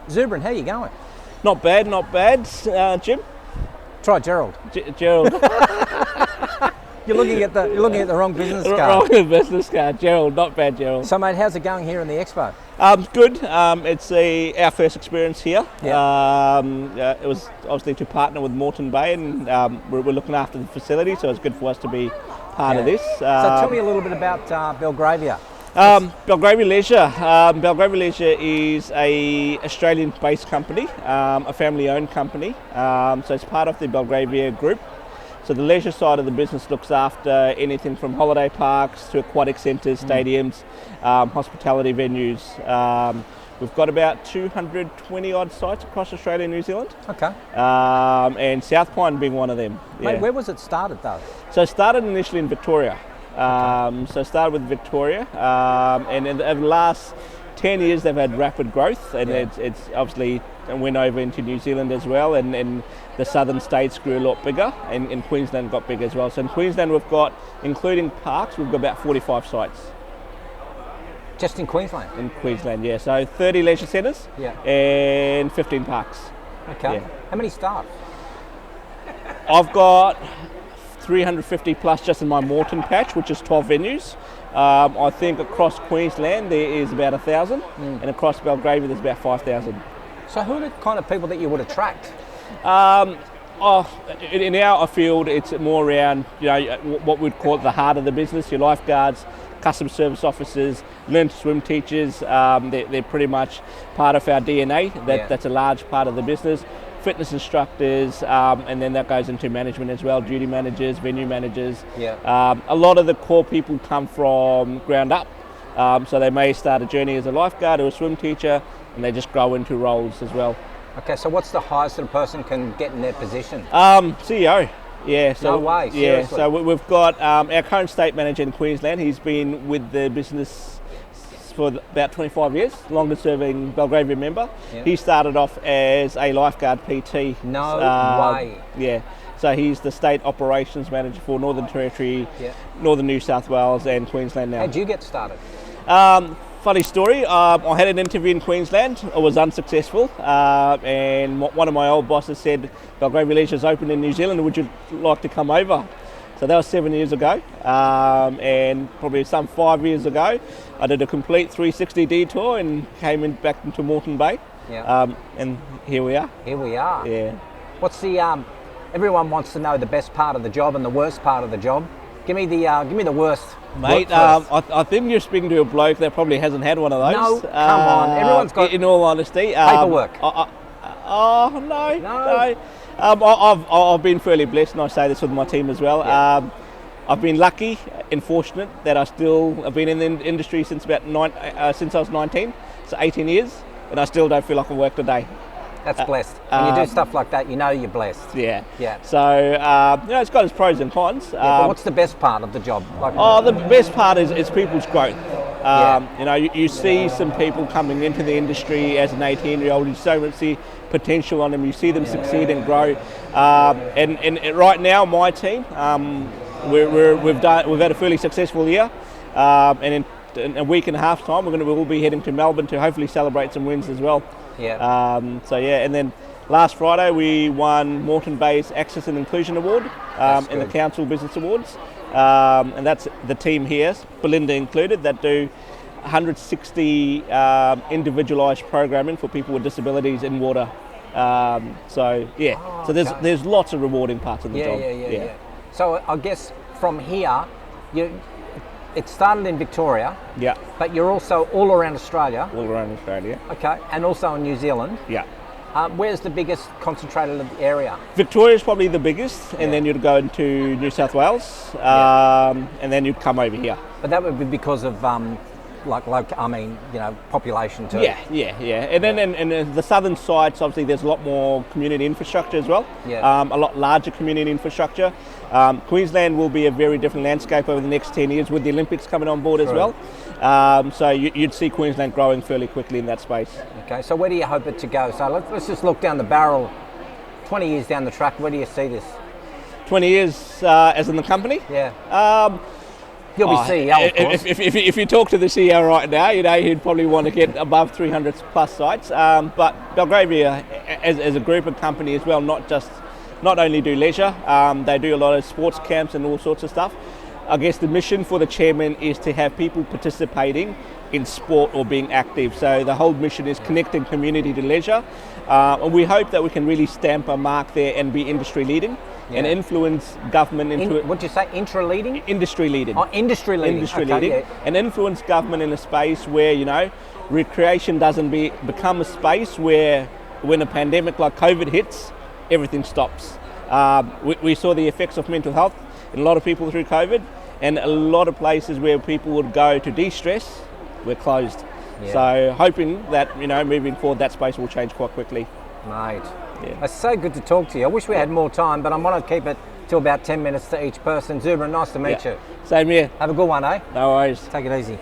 ZUBRAN, how you going? Not bad, Jim. Try Gerald. Gerald. You're looking at the wrong business card. Wrong business card. Gerald, not bad, Gerald. So, mate, how's it going here in the expo? Good. It's our first experience here. Yeah. It was obviously to partner with Moreton Bay, and we're looking after the facility, so it's good for us to be part of this. So tell me a little bit about Belgravia. Belgravia Leisure. Belgravia Leisure is a Australian-based company, a family-owned company. So it's part of the Belgravia group. So the leisure side of the business looks after anything from holiday parks to aquatic centres, stadiums, hospitality venues. We've got about 220 odd sites across Australia and New Zealand. Okay. And South Pine being one of them. Mate, where was it started though? So it started initially in Victoria. So I started with Victoria, and over the last 10 years they've had rapid growth, and it's obviously went over into New Zealand as well, and the southern states grew a lot bigger, and Queensland got big as well. So in Queensland we've got, including parks, we've got about 45 sites. Just in Queensland? In Queensland, yeah. So 30 leisure centres and 15 parks. Okay. Yeah. How many staff? I've got 350 plus just in my Moreton patch, which is 12 venues. I think across Queensland there is about 1,000, and across Belgravia there's about 5,000. So who are the kind of people that you would attract? In our field, it's more around what we'd call the heart of the business. Your lifeguards, customer service officers, learn to swim teachers. They're pretty much part of our DNA. That's a large part of the business. Fitness instructors, and then that goes into management as well, duty managers, venue managers. A lot of the core people come from ground up, so they may start a journey as a lifeguard or a swim teacher, and they just grow into roles as well. Okay, so what's the highest that a person can get in their position? CEO. Yeah. So, no way, seriously? So we've got our current state manager in Queensland. He's been with the business for about 25 years, longest serving Belgravia member. He started off as a lifeguard PT. No way. Yeah. So he's the state operations manager for Northern Territory, Northern New South Wales and Queensland now. How'd you get started? Funny story, I had an interview in Queensland. I was unsuccessful, and one of my old bosses said, Belgravia Leisure's open in New Zealand, would you like to come over? So that was 7 years ago, and probably some 5 years ago, I did a complete 360 detour and came back into Moreton Bay, and here we are. Here we are. Yeah. What's the? Everyone wants to know the best part of the job and the worst part of the job. Give me the worst. Mate, I think you're speaking to a bloke that probably hasn't had one of those. No, come on. Everyone's got. In all honesty, paperwork. No. I've been fairly blessed, and I say this with my team as well. I've been lucky and fortunate that I still have been in the industry since since I was 19, so 18 years, and I still don't feel like I've worked a day. That's blessed. When you do stuff like that, you know you're blessed. Yeah. Yeah. So it's got its pros and cons. But what's the best part of the job? The best part is people's growth. You see some people coming into the industry as an 18-year-old. You so much see potential on them. You see them succeed and grow. And right now, my team, we've had a fairly successful year. And in a week and a half's time, we'll be heading to Melbourne to hopefully celebrate some wins as well. Yeah. And then last Friday we won Moreton Bay's Access and Inclusion Award in the Council Business Awards, and that's the team here, Belinda included, that do 160 individualised programming for people with disabilities in water. So there's lots of rewarding parts of the job. Yeah. So I guess from here, it started in Victoria. Yeah. But you're also all around Australia. All around Australia. Okay, and also in New Zealand. Yeah. Where's the biggest concentrated area? Victoria is probably the biggest, and then you'd go into New South Wales, and then you'd come over here. But that would be because of population too. Yeah. And then in the southern sides, obviously, there's a lot more community infrastructure as well. Yeah. A lot larger community infrastructure. Queensland will be a very different landscape over the next 10 years with the Olympics coming on board as well. So you'd see Queensland growing fairly quickly in that space. Okay, so where do you hope it to go? So let's just look down the barrel, 20 years down the track, where do you see this? 20 years as in the company? Yeah. You'll be CEO, of course. If you talk to the CEO right now, he'd probably want to get above 300 plus sites. But Belgravia, as a group of company as well, not only do leisure, they do a lot of sports camps and all sorts of stuff. I guess the mission for the chairman is to have people participating in sport or being active. So the whole mission is connecting community to leisure. And we hope that we can really stamp a mark there and be industry leading and influence government into it. What did you say, intra-leading? Industry leading. Oh, industry leading. Industry leading. And influence government in a space where, recreation doesn't become a space where when a pandemic like COVID hits, everything stops. We saw the effects of mental health in a lot of people through COVID, and a lot of places where people would go to de-stress were closed. Yeah. So hoping that, moving forward, that space will change quite quickly. Mate, it's so good to talk to you. I wish we had more time, but I'm going to keep it to about 10 minutes to each person. Zubran, nice to meet you. Same here. Have a good one, eh? No worries. Take it easy.